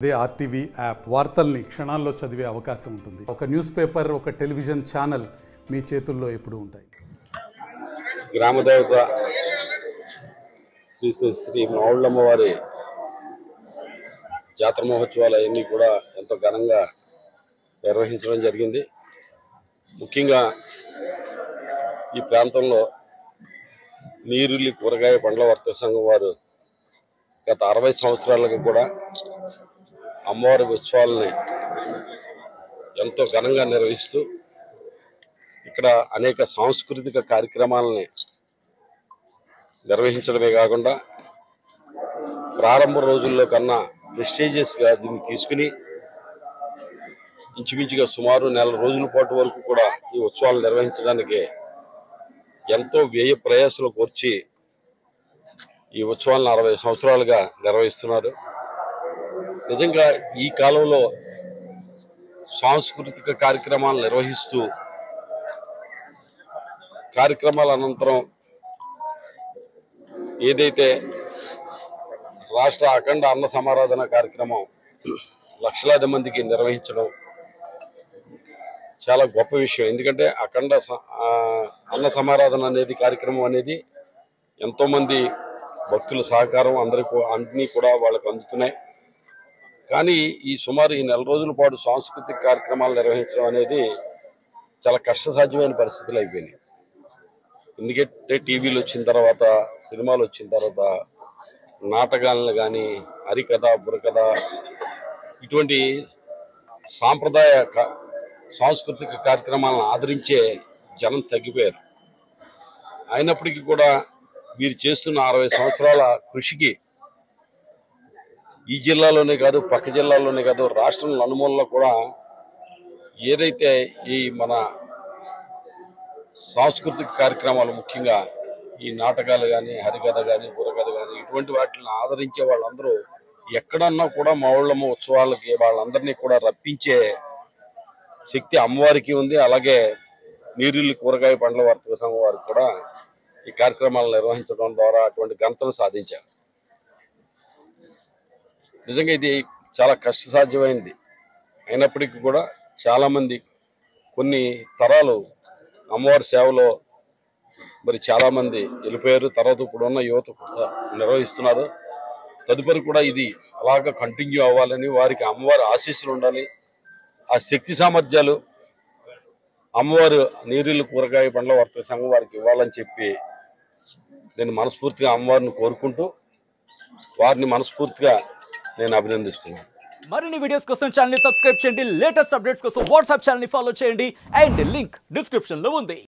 అదే RTV app వార్తల్ని క్షణాల్లో చదివే అవకాశం ఉంటుంది. ఒక న్యూస్ పేపర్, ఒక టెలివిజన్ ఛానల్ మీ చేతుల్లో ఎప్పుడూ ఉంటాయి. గ్రామదేవత శ్రీ శ్రీ శ్రీ మావుళ్ళమ్మవారి జాతర మహోత్సవాలు అవన్నీ కూడా ఎంతో ఘనంగా నిర్వహించడం జరిగింది. ముఖ్యంగా ఈ ప్రాంతంలో నీరుల్లి కూరగాయ పండ్ల వర్తక సంఘం వారు గత 60 సంవత్సరాలుగా కూడా అమ్మవారి ఉత్సవాలని ఎంతో ఘనంగా నిర్వహిస్తూ ఇక్కడ అనేక సాంస్కృతిక కార్యక్రమాలని నిర్వహించడమే కాకుండా ప్రారంభ రోజుల్లో కన్నా ప్రెస్టీజియస్గా దీన్ని తీసుకుని ఇంచుమించుగా సుమారు నెల రోజుల పాటు వరకు కూడా ఈ ఉత్సవాలు నిర్వహించడానికి ఎంతో వ్యయ ప్రయాసాలు కోర్చి ఈ ఉత్సవాలను 60 సంవత్సరాలుగా నిర్వహిస్తున్నారు. నిజంగా ఈ కాలంలో సాంస్కృతిక కార్యక్రమాలు నిర్వహిస్తూ కార్యక్రమాల అనంతరం ఏదైతే రాష్ట్ర అఖండ అన్న సమారాధన కార్యక్రమం లక్షలాది మందికి నిర్వహించడం చాలా గొప్ప విషయం. ఎందుకంటే అఖండ అన్న సమారాధన అనేది కార్యక్రమం అనేది ఎంతోమంది భక్తుల సహకారం అన్నీ కూడా వాళ్ళకు అందుతున్నాయి. కానీ ఈ సుమారు ఈ నెల రోజుల పాటు సాంస్కృతిక కార్యక్రమాలు నిర్వహించడం అనేది చాలా కష్టసాధ్యమైన పరిస్థితులు అయిపోయినాయి. ఎందుకంటే టీవీలు వచ్చిన తర్వాత, సినిమాలు వచ్చిన తర్వాత నాటకాలను కానీ, హరికథ, బుర్రకథ ఇటువంటి సాంప్రదాయ సాంస్కృతిక కార్యక్రమాలను ఆదరించే జనం తగ్గిపోయారు. అయినప్పటికీ కూడా వీరు చేస్తున్న 60 సంవత్సరాల కృషికి ఈ జిల్లాలోనే కాదు, పక్క జిల్లాలోనే కాదు, రాష్ట్రం నలుమూలలో కూడా ఏదైతే ఈ మన సాంస్కృతిక కార్యక్రమాలు ముఖ్యంగా ఈ నాటకాలు కానీ, హరికథ కానీ, బుర్రకథ కానీ ఇటువంటి వాటిని ఆదరించే వాళ్ళందరూ ఎక్కడన్నా కూడా మావుళ్ళమ్మ ఉత్సవాలకి వాళ్ళందరినీ కూడా రప్పించే శక్తి అమ్మవారికి ఉంది. అలాగే నీరుల్లి కూరగాయ పండ్ల వర్తక సంఘం వారికి కూడా ఈ కార్యక్రమాలు నిర్వహించడం ద్వారా అటువంటి ఘనతను సాధించారు. నిజంగా ఇది చాలా కష్టసాధ్యమైంది. అయినప్పటికీ కూడా చాలామంది కొన్ని తరాలు అమ్మవారి సేవలో మరి చాలామంది వెళ్ళిపోయారు. తర్వాత ఇప్పుడున్న యువత నిర్వహిస్తున్నారు. తదుపరి కూడా ఇది అలాగా కంటిన్యూ అవ్వాలని, వారికి అమ్మవారి ఆశీస్సులు ఉండాలి, ఆ శక్తి సామర్థ్యాలు అమ్మవారు నీరుల్లి కూరగాయ పండ్ల వర్తక సంఘం వారికి ఇవ్వాలని చెప్పి నేను మనస్ఫూర్తిగా అమ్మవారిని కోరుకుంటూ వారిని మనస్ఫూర్తిగా నేను అభినందిస్తున్నాను. మరిన్ని వీడియోస్ కోసం ఛానల్ ని సబ్స్క్రైబ్ చేయండి. లేటెస్ట్ అప్డేట్స్ కోసం వాట్సాప్ ఛానల్ ని ఫాలో చేయండి. అండ్ లింక్ డిస్క్రిప్షన్ లో ఉంది.